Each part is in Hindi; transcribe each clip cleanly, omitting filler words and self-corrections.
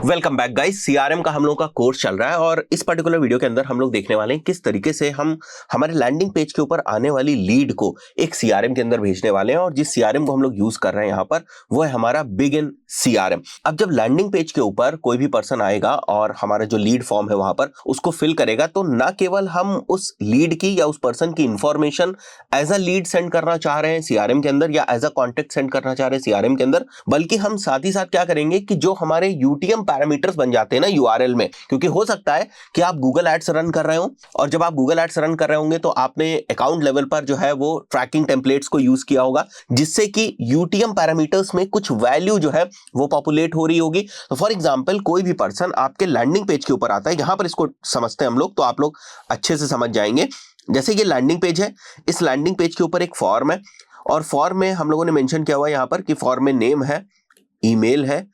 Welcome back guys. सीआरएम का हम लोग का कोर्स चल रहा है और इस पर्टिकुलर वीडियो के अंदर हम लोग देखने वाले हैं किस तरीके से हम हमारे लैंडिंग पेज के ऊपर आने वाली लीड को एक सीआरएम के अंदर भेजने वाले हैं। और जिस सीआरएम को हम लोग यूज कर रहे हैं यहाँ पर वो है हमारा बिगिन सीआरएम। अब जब लैंडिंग पेज के ऊपर कोई भी पर्सन आएगा और हमारा जो लीड फॉर्म है वहां पर उसको फिल करेगा, तो ना केवल हम उस लीड की या उस पर्सन की information as a lead send करना चाह रहे हैं सीआरएम के अंदर या एज अ कॉन्टेक्ट सेंड करना चाह रहे हैं सीआरएम के अंदर, बल्कि हम साथ ही साथ क्या करेंगे कि जो हमारे यूटीएम पैरामीटर्स बन जाते हैं ना यूआरएल में, क्योंकि हो सकता है कि आप गूगल एड्स रन कर रहे हो और जब आप गूगल एड्स रन कर रहे होंगे तो आपने अकाउंट लेवल पर जो है वो ट्रैकिंग टेम्पलेट्स को यूज किया होगा जिससे कि यूटीएम पैरामीटर्स में कुछ वैल्यू जो है वो पॉपुलेट हो रही होगी। तो फॉर एग्जांपल कोई भी पर्सन आपके लैंडिंग पेज के ऊपर आता है, यहां पर इसको समझते हैं हम लोग तो आप लोग अच्छे से समझ जाएंगे। जैसे ये लैंडिंग पेज है, इस लैंडिंग पेज के ऊपर एक फॉर्म है और फॉर्म में हम लोगों ने मेंशन किया हुआ है यहाँ पर कि फॉर्म में नेम है, ईमेल है,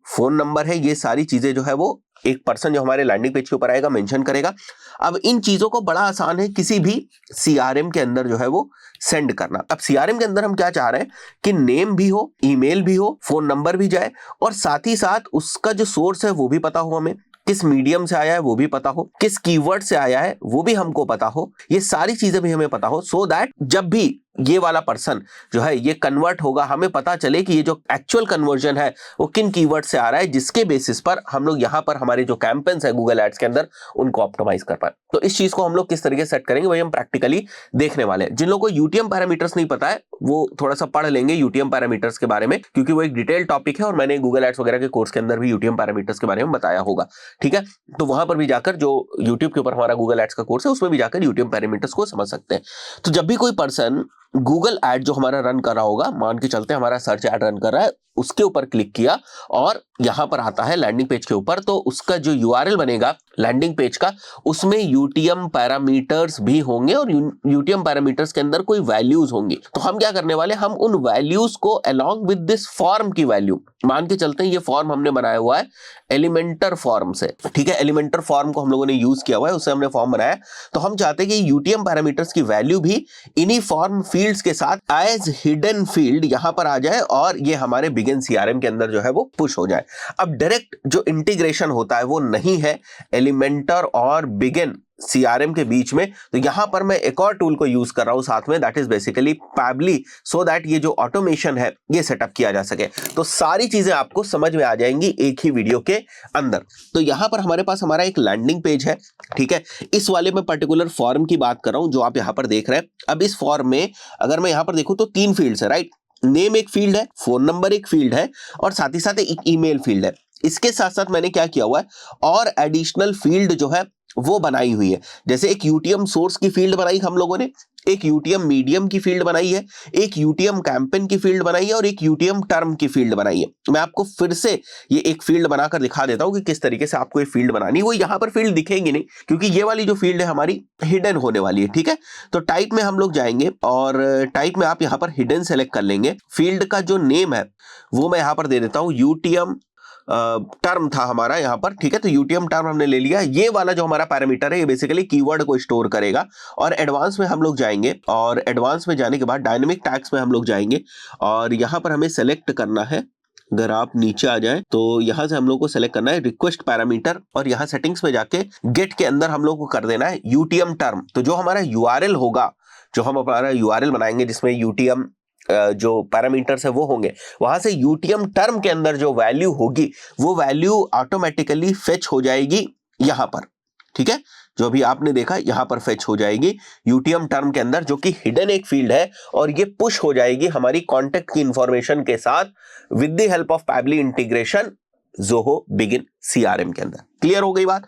फोन नंबर है। ये सारी चीजें जो है वो एक पर्सन जो हमारे लैंडिंग पेज के ऊपर आएगा मेंशन करेगा। अब इन चीजों को बड़ा आसान है किसी भी सीआरएम के अंदर जो है वो सेंड करना। अब सीआरएम के अंदर हम क्या चाह रहे हैं कि नेम भी हो, ईमेल भी हो, फोन नंबर भी जाए और साथ ही साथ उसका जो सोर्स है वो भी पता हो, हमें किस मीडियम से आया है वो भी पता हो, किस कीवर्ड से आया है वो भी हमको पता हो, ये सारी चीजें भी हमें पता हो, सो दैट जब भी ये वाला पर्सन जो है ये कन्वर्ट होगा हमें पता चले कि ये जो एक्चुअल कन्वर्जन है वो किन कीवर्ड से आ रहा है, जिसके बेसिस पर हम लोग यहाँ पर हमारे जो कैंपेन्स है गूगल एड्स के अंदर उनको ऑप्टिमाइज कर पाए। तो इस चीज को हम लोग किस तरीके से सेट करेंगे वही हम प्रैक्टिकली देखने वाले हैं। जिन लोगों को यूटीएम पैरामीटर्स नहीं पता है वो थोड़ा सा पढ़ लेंगे यूटीएम पैरामीटर्स के बारे में, क्योंकि वो एक डिटेल टॉपिक है और मैंने गूगल एड्स वगैरह के कोर्स के अंदर भी यूटीएम पैरामीटर्स के बारे में बताया होगा। ठीक है, तो वहां पर भी जाकर जो यूट्यूब के ऊपर हमारा गूगल एड्स का कोर्स है उसमें भी जाकर यूटीएम पैरामीटर्स को समझ सकते हैं। तो जब भी कोई पर्सन गूगल एड जो हमारा रन कर रहा होगा, मान के चलते हमारा सर्च एड रन कर रहा है, उसके ऊपर क्लिक किया और यहां पर आता है लैंडिंग पेज के ऊपर, तो उसका जो यूआरएल बनेगा लैंडिंग पेज का उसमें यूटीएम पैरामीटर्स भी होंगे और यूटीएम पैरामीटर्स के अंदर कोई वैल्यूज होंगी। तो हम क्या करने वाले, हम उन वैल्यूज को अलोंग विद दिस फॉर्म की वैल्यू, मान के चलते हैं ये फॉर्म हमने बनाया हुआ है एलिमेंटर फॉर्म से, ठीक है, एलिमेंटर फॉर्म को हम लोगों ने यूज किया हुआ है, उससे हमने फॉर्म बनाया। तो हम चाहते हैं कि यूटीएम पैरामीटर्स की वैल्यू भी इन्हीं फॉर्म फील्ड्स के साथ एज हिडन फील्ड यहां पर आ जाए और ये हमारे बिगिन सीआरएम के अंदर जो है वो पुश हो जाए। अब डायरेक्ट जो इंटीग्रेशन होता है वो नहीं है एलिमेंटर और बिगिन सीआरएम के बीच में, तो यहां पर मैं एक और टूल को यूज कर रहा हूं साथ में, that is basically Pabbly, so that ये जो ऑटोमेशन है ये सेटअप किया जा सके। तो सारी चीजें आपको समझ में आ जाएंगी एक ही वीडियो के अंदर। तो यहां पर हमारे पास हमारा एक लैंडिंग पेज है, ठीक है, इस वाले में पर्टिकुलर फॉर्म की बात कर रहा हूं जो आप यहां पर देख रहे हैं। अब इस फॉर्म में अगर मैं यहां पर देखूं तो 3 फील्ड्स है, राइट, नेम एक फील्ड है, फोन नंबर एक फील्ड है और साथ ही साथ एक ईमेल फील्ड है। इसके साथ साथ मैंने क्या किया हुआ है और एडिशनल फील्ड जो है वो बनाई हुई है, जैसे एक यूटीएम सोर्स की फील्ड बनाई हम लोगों ने, एक यूटीएम मीडियम की फील्ड बनाई है, एक यूटीएम कैंपेन की फील्ड बनाई है और एक यूटीएम टर्म की फील्ड बनाई है। मैं आपको फिर से ये एक फील्ड बनाकर दिखा देता हूं कि किस तरीके से आपको ये फील्ड बनानी है। वो यहां पर फील्ड दिखेंगी नहीं क्योंकि ये वाली जो फील्ड है हमारी हिडन होने वाली है, ठीक है। तो टाइप में हम लोग जाएंगे और टाइप में आप यहां पर हिडन सेलेक्ट कर लेंगे। फील्ड का जो नेम है वो मैं यहां पर दे देता हूं यूटीएम टर्म था हमारा यहाँ पर, ठीक है, तो यूटीएम टर्म हमने ले लिया। ये वाला जो हमारा पैरामीटर है ये बेसिकली कीवर्ड को स्टोर करेगा और एडवांस में हम लोग जाएंगे और एडवांस में जाने के बाद डायनेमिक टैग्स में हम लोग जाएंगे और यहाँ पर हमें सेलेक्ट करना है, अगर आप नीचे आ जाएं तो यहां से हम लोग को सेलेक्ट करना है रिक्वेस्ट पैरामीटर और यहां सेटिंग्स में जाके गेट के अंदर हम लोग को कर देना है यूटीएम टर्म। तो जो हमारा यूआरएल होगा, जो हम हमारा यूआरएल बनाएंगे जिसमें यूटीएम जो पैरामीटर्स है वो होंगे, वहां से यूटीएम टर्म के अंदर जो वैल्यू होगी वो वैल्यू ऑटोमेटिकली फेच हो जाएगी यहां पर, ठीक है, जो अभी आपने देखा यहां पर फेच हो जाएगी यूटीएम टर्म के अंदर, जो कि हिडन एक फील्ड है और ये पुश हो जाएगी हमारी कॉन्टेक्ट की इंफॉर्मेशन के साथ with the help of Pabbly integration Zoho begin CRM के अंदर। क्लियर हो गई बात?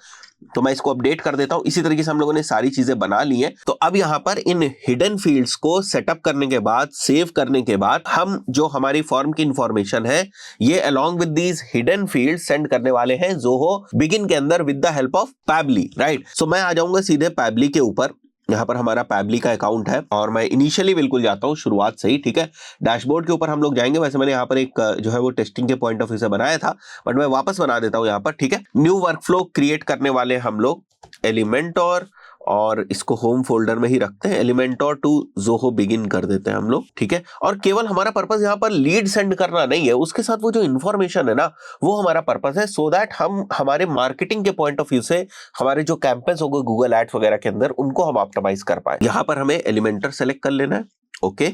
तो मैं इसको अपडेट कर देता हूं। इसी तरीके से हम लोगों ने सारी चीजें बना ली हैं। तो अब यहां पर इन हिडन फील्ड्स को सेटअप करने के बाद, सेव करने के बाद, हम जो हमारी फॉर्म की इंफॉर्मेशन है ये along with these hidden fields send करने वाले हैं ज़ोहो बिगिन के अंदर with the help of Pabbly, right. So मैं आ जाऊंगा सीधे पैबली के ऊपर। यहाँ पर हमारा पैबली का अकाउंट है और मैं इनिशियली बिल्कुल जाता हूँ शुरुआत से ही, ठीक है। डैशबोर्ड के ऊपर हम लोग जाएंगे। वैसे मैंने यहाँ पर एक जो है वो टेस्टिंग के पॉइंट ऑफ व्यू से बनाया था, बट मैं वापस बना देता हूँ यहाँ पर, ठीक है। न्यू वर्कफ्लो क्रिएट करने वाले हम लोग एलिमेंट और और इसको होम फोल्डर में ही रखते हैं, एलिमेंटोर टू ज़ोहो बिगिन कर देते हैं हम लोग, ठीक है। और केवल हमारा पर्पस यहाँ पर लीड सेंड करना नहीं है, उसके साथ वो जो इन्फॉर्मेशन है ना, वो हमारा पर्पस है, सो दैट हम हमारे मार्केटिंग के पॉइंट ऑफ व्यू से हमारे जो कैंपेन्स होंगे गूगल एड्स वगैरह के अंदर, उनको हम ऑप्टिमाइज कर पाए। यहाँ पर हमें एलिमेंटर सेलेक्ट कर लेना है, ओके,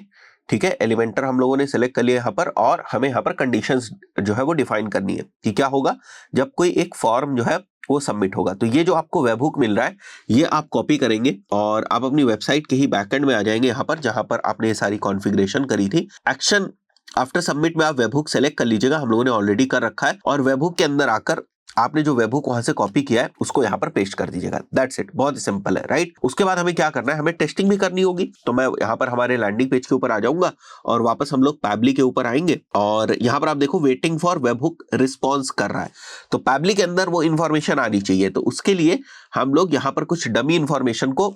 ठीक है। एलिमेंटर हम लोगों ने सेलेक्ट कर लिया यहाँ पर, और हमें यहाँ पर कंडीशंस जो है वो डिफाइन करनी है कि क्या होगा जब कोई एक फॉर्म जो है वो सबमिट होगा। तो ये जो आपको वेबहुक मिल रहा है, ये आप कॉपी करेंगे और आप अपनी वेबसाइट के ही बैकएंड में आ जाएंगे, यहाँ पर जहां पर आपने ये सारी कॉन्फ़िगरेशन करी थी। एक्शन आफ्टर सबमिट में आप वेबहुक सेलेक्ट कर लीजिएगा, हम लोगों ने ऑलरेडी कर रखा है, और वेबहुक के अंदर आकर आपने जो वेबहुक वहां से कॉपी किया है उसको यहाँ पर पेस्ट कर दीजिएगा। दैट्स इट, बहुत ही सिंपल है, राइट। उसके बाद हमें क्या करना है, हमें टेस्टिंग भी करनी होगी। तो मैं यहाँ पर हमारे लैंडिंग पेज के ऊपर आ जाऊंगा और वापस हम लोग पैबली के ऊपर आएंगे, और यहाँ पर आप देखो वेटिंग फॉर वेबहुक रिस्पॉन्स कर रहा है। तो पैबली के अंदर वो इन्फॉर्मेशन आनी चाहिए, तो उसके लिए हम लोग यहाँ पर कुछ डमी इन्फॉर्मेशन को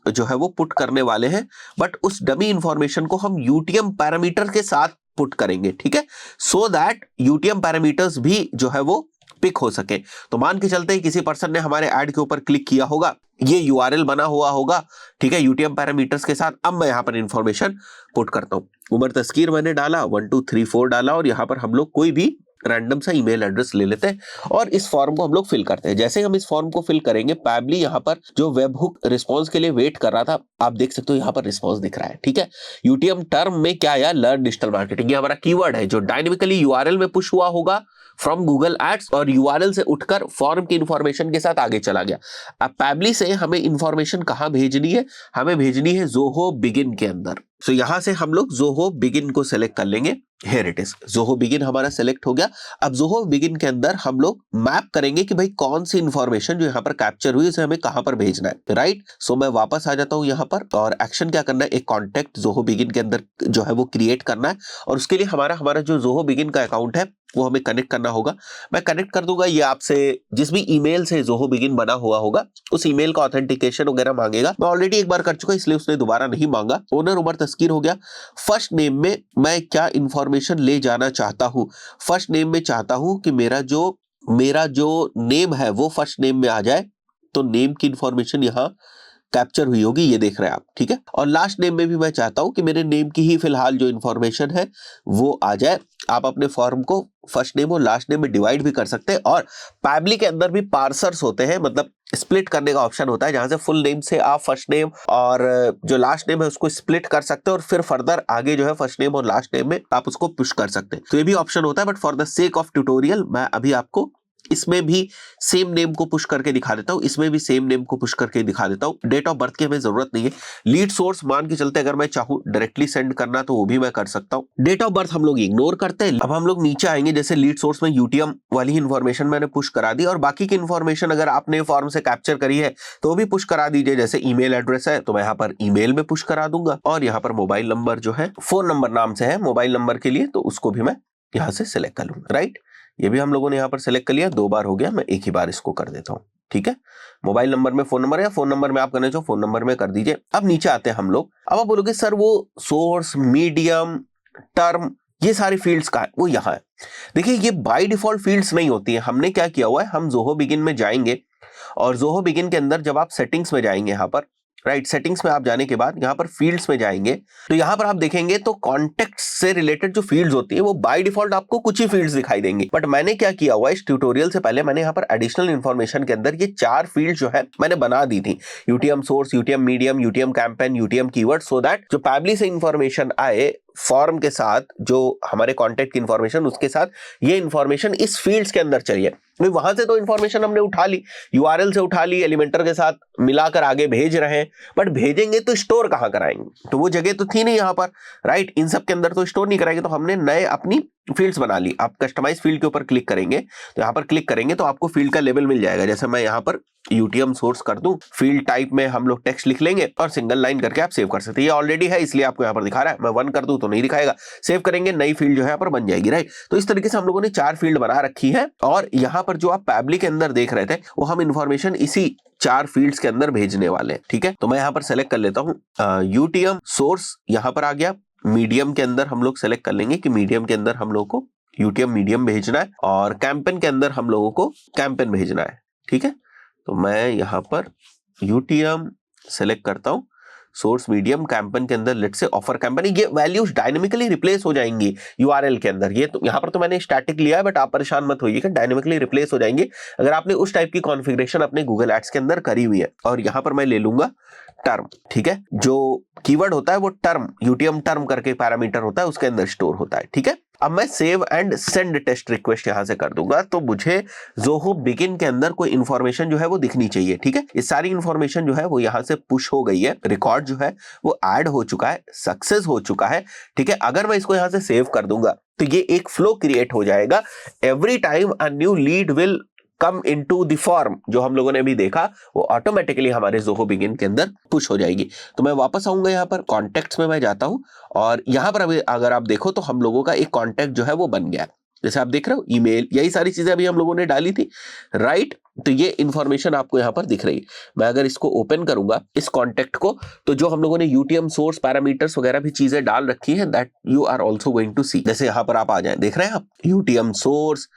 जो है वो पुट करने वाले हैं, बट उस डमी इन्फॉर्मेशन को हम यूटीएम पैरामीटर के साथ पुट करेंगे, ठीक है, सो दैट यूटीएम पैरामीटर्स भी जो है वो पिक हो सके। तो मान के चलते ही किसी पर्सन ने हमारे ऐड के ऊपर क्लिक किया होगा, ये यूआरएल बना हुआ होगा, ठीक है, यूटीएम पैरामीटर्स के साथ। अब मैं यहाँ पर इंफॉर्मेशन पुट करता हूँ, उमर तस्कीर मैंने डाला, 1 2 3 4 डाला, और यहाँ पर हम लोग कोई भी रैंडम सा ईमेल एड्रेस ले लेते हैं और इस फॉर्म को हम लोग फिल करते हैं। जैसे हम इस फॉर्म को फिल करेंगे, पैबली यहाँ पर जो वेबहुक रिस्पांस के लिए वेट कर रहा था, आप देख सकते हो यहाँ पर रिस्पांस दिख रहा है, ठीक है। यूटीएम टर्म में क्या आया, लर्न डिजिटल मार्केटिंग, ये हमारा कीवर्ड है जो डायनेमिकली यूआरएल में पुश हुआ होगा फ्रॉम गूगल एड्स, और यूआरएल से उठकर फॉर्म की इंफॉर्मेशन के साथ आगे चला गया। अब पैबली से हमें इंफॉर्मेशन कहां भेजनी है, हमें भेजनी है ज़ोहो बिगिन के अंदर। तो यहां से हम लोग ज़ोहो बिगिन को सेलेक्ट कर लेंगे। Here it is, Zoho begin हमारा सेलेक्ट हो गया। अब ज़ोहो बिगिन के अंदर हम लोग मैप करेंगे कि भाई कौन सी इंफॉर्मेशन जो यहाँ पर कैप्चर हुई उसे हमें कहां पर भेजना है, राइट। सो मैं वापस आ जाता हूं यहाँ पर, और एक्शन क्या करना है, एक कॉन्टेक्ट ज़ोहो बिगिन के अंदर जो है वो क्रिएट करना है, और उसके लिए हमारा जो ज़ोहो बिगिन का अकाउंट है वो हमें कनेक्ट करना होगा। मैं कनेक्ट कर दूंगा, ये आपसे जिस भी ईमेल से ज़ोहो बिगिन बना हुआ होगा उस ईमेल का ऑथेंटिकेशन वगैरह मांगेगा। मैं ऑलरेडी एक बार कर चुका इसलिए उसने दोबारा नहीं मांगा। ओनर उमर तस्कीर हो गया। फर्स्ट नेम में मैं क्या इंफॉर्मेशन ले जाना चाहता हूं, फर्स्ट नेम में चाहता हूं कि मेरा जो नेम है वो फर्स्ट नेम में आ जाए, तो नेम की इंफॉर्मेशन यहाँ कैप्चर हुई होगी, ये देख रहे हैं आप, ठीक है। और लास्ट नेम में भी मैं चाहता हूं कि मेरे नेम की ही फिलहाल जो इंफॉर्मेशन है वो आ जाए। आप अपने फॉर्म को फर्स्ट नेम और लास्ट नेम में डिवाइड भी कर सकते हैं, और पैबली के अंदर भी पार्सर्स होते हैं, मतलब स्प्लिट करने का ऑप्शन होता है, जहां से फुल नेम से आप फर्स्ट नेम और जो लास्ट नेम है उसको स्प्लिट कर सकते हैं, और फिर फर्दर आगे जो है फर्स्ट नेम और लास्ट नेम में आप उसको पुश कर सकते हैं। तो ये भी ऑप्शन होता है, but for the sake of tutorial मैं अभी आपको इसमें भी सेम नेम को पुश करके दिखा देता हूं, इसमें भी सेम नेम को पुश करके दिखा देता हूं। डेट ऑफ बर्थ की हमें जरूरत नहीं है। लीड सोर्स मान के चलते अगर मैं चाहूं डायरेक्टली सेंड करना तो वो भी मैं कर सकता हूं। डेट ऑफ बर्थ हम लोग इग्नोर करते हैं। अब हम लोग नीचे आएंगे, जैसे लीड सोर्स में यूटीएम वाली इंफॉर्मेशन मैंने पुश करा दी, और बाकी की इंफॉर्मेशन अगर आपने फॉर्म से कैप्चर करी है तो वो भी पुश करा दीजिए। जैसे ईमेल एड्रेस है तो मैं यहाँ पर ईमेल में पुश करा दूंगा, और यहाँ पर मोबाइल नंबर जो है फोन नंबर नाम से है मोबाइल नंबर के लिए, तो उसको भी मैं यहाँ से सिलेक्ट कर लूंगा, राइट। ये भी हम लोगों ने यहाँ पर सिलेक्ट कर लिया, 2 बार हो गया, मैं एक ही बार इसको कर देता हूँ, ठीक है। मोबाइल नंबर में फोन नंबर, या फोन नंबर में आप करना चाहो फोन नंबर में कर दीजिए। अब नीचे आते हैं हम लोग। अब आप बोलोगे सर वो सोर्स, मीडियम, टर्म, ये सारी फील्ड्स का है, वो यहाँ है। देखिए ये बाय डिफॉल्ट फील्ड्स नहीं होती है। हमने क्या किया हुआ है, हम ज़ोहो बिगिन में जाएंगे, और ज़ोहो बिगिन के अंदर जब आप सेटिंग्स में जाएंगे यहाँ पर, राइट, सेटिंग्स में आप जाने के बाद यहाँ पर फील्ड्स में जाएंगे, तो यहाँ पर आप देखेंगे तो कॉन्टेक्ट से रिलेटेड जो फील्ड्स होती है वो बाय डिफॉल्ट आपको कुछ ही फील्ड्स दिखाई देंगी। बट मैंने क्या किया हुआ है, इस ट्यूटोरियल से पहले मैंने यहाँ पर एडिशनल इंफॉर्मेशन के अंदर ये 4 फील्ड जो है मैंने बना दी थी, UTM source, UTM medium, UTM campaign, UTM keyword, so that जो पैबली से इंफॉर्मेशन आए फॉर्म के साथ, जो हमारे कॉन्टेक्ट की इंफॉर्मेशन उसके साथ ये इंफॉर्मेशन इस फील्ड्स के अंदर चाहिए। वहां से तो इंफॉर्मेशन हमने उठा ली, यूआरएल से उठा ली, एलिमेंटर के साथ मिलाकर आगे भेज रहे हैं, बट भेजेंगे तो स्टोर कहां कराएंगे, तो वो जगह तो थी नहीं यहाँ पर, राइट। इन सब के अंदर तो स्टोर नहीं कराएंगे, तो हमने नए अपनी फील्ड्स बना ली। आप कस्टमाइज फील्ड के ऊपर क्लिक करेंगे, तो यहाँ पर क्लिक करेंगे तो आपको फील्ड का लेबल मिल जाएगा। जैसे मैं यहाँ पर यूटीएम सोर्स कर दूं, फील्ड टाइप में हम लोग टेक्स्ट लिख लेंगे और सिंगल लाइन करके आप सेव कर सकते हैं। ये ऑलरेडी है इसलिए आपको यहाँ पर दिखा रहा है, मैं 1 कर दूं तो नहीं दिखाएगा। सेव करेंगे, नई फील्ड जो है यहाँ पर बन जाएगी, राइट। तो इस तरीके से हम लोगों ने 4 फील्ड बना रखी है, और यहाँ पर जो आप पैबली के अंदर देख रहे थे वो हम इंफॉर्मेशन इसी 4 फील्ड्स के अंदर भेजने वाले हैं, ठीक है। तो मैं यहाँ पर सेलेक्ट कर लेता हूँ यूटीएम सोर्स, यहाँ पर आ गया। मीडियम के अंदर हम लोग सेलेक्ट कर लेंगे कि मीडियम के अंदर हम लोग को यूटीएम मीडियम भेजना है, और कैंपेन के अंदर हम लोगों को कैंपेन भेजना है, ठीक है। तो मैं यहाँ पर यूटीएम सेलेक्ट करता हूं सोर्स मीडियम कैंपेन के अंदर, लेट्स से ऑफर कैंपेन, ये वैल्यूज डायनेमिकली रिप्लेस हो जाएंगी यूआरएल के अंदर। ये तो यहाँ पर तो मैंने स्टैटिक लिया है, बट आप परेशान मत होइए कि डायनेमिकली रिप्लेस हो जाएंगे अगर आपने उस टाइप की कॉन्फ़िगरेशन अपने गूगल एड्स के अंदर करी हुई है। और यहाँ पर मैं ले लूंगा टर्म, ठीक है, जो कीवर्ड होता है वो टर्म, यूटीएम टर्म करके पैरामीटर होता है, उसके अंदर स्टोर होता है, ठीक है। अब मैं save and send test request यहां से कर दूंगा, तो मुझे ज़ोहो बिगिन के अंदर कोई इंफॉर्मेशन जो है वो दिखनी चाहिए, ठीक है। ये सारी इंफॉर्मेशन जो है वो यहां से पुश हो गई है, रिकॉर्ड जो है वो ऐड हो चुका है, सक्सेस हो चुका है, ठीक है। अगर मैं इसको यहां से सेव कर दूंगा तो ये एक फ्लो क्रिएट हो जाएगा, every time a new lead will come into the form, जो हम लोगों ने अभी देखा वो ऑटोमेटिकली हमारे ज़ोहो बिगिन के अंदर पुश हो जाएगी। तो मैं वापस आऊंगा, यहाँ पर कॉन्टेक्ट्स में मैं जाता हूं और यहाँ पर अभी अगर आप देखो तो हम लोगों का एक कॉन्टेक्ट जो है वो बन गया, जैसे आप देख रहे हो ईमेल, यही सारी चीजें अभी हम लोगों ने डाली थी, राइट। तो ये इंफॉर्मेशन आपको यहाँ पर दिख रही है। मैं अगर इसको ओपन करूंगा इस कॉन्टेक्ट को, तो जो हम लोगों ने यूटीएम सोर्स पैरामीटर्स वगैरह भी चीजें डाल रखी है, that you are also going to see. जैसे यहाँ पर आप आ जाए, देख रहे हैं आप यूटीएम सोर्स,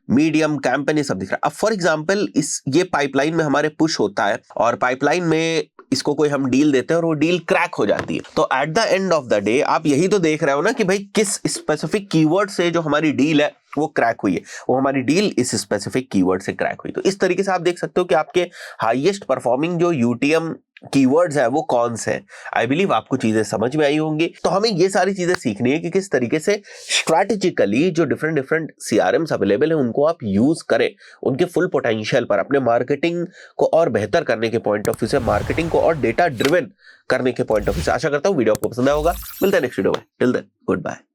मीडियम, कैंपेन, ये सब दिख रहा है। अब फॉर एग्जांपल ये पाइपलाइन में हमारे पुश होता है और पाइपलाइन में इसको कोई हम डील देते हैं और वो डील क्रैक हो जाती है, तो at the end of the day आप यही तो देख रहे हो ना कि भाई किस स्पेसिफिक कीवर्ड से जो हमारी डील है वो क्रैक हुई है, वो हमारी डील इस स्पेसिफिक कीवर्ड से क्रैक हुई। तो इस तरीके से आप देख सकते हो कि आपके हाईएस्ट परफॉर्मिंग जो यूटीएम कीवर्ड्स है वो कौन से हैं। आई बिलीव आपको चीजें समझ में आई होंगी। तो हमें ये सारी चीजें सीखनी है कि किस तरीके से स्ट्रैटेजिकली जो डिफरेंट सीआरएम्स अवेलेबल है उनको आप यूज करें, उनके फुल पोटेंशियल पर, अपने मार्केटिंग को और बेहतर करने के पॉइंट ऑफ व्यू से, मार्केटिंग को और डेटा ड्रिवन करने के पॉइंट ऑफ व्यू से। आशा करता हूं वीडियो आपको पसंद आया होगा। मिलता है नेक्स्ट वीडियो में, टिल देन गुड बाय।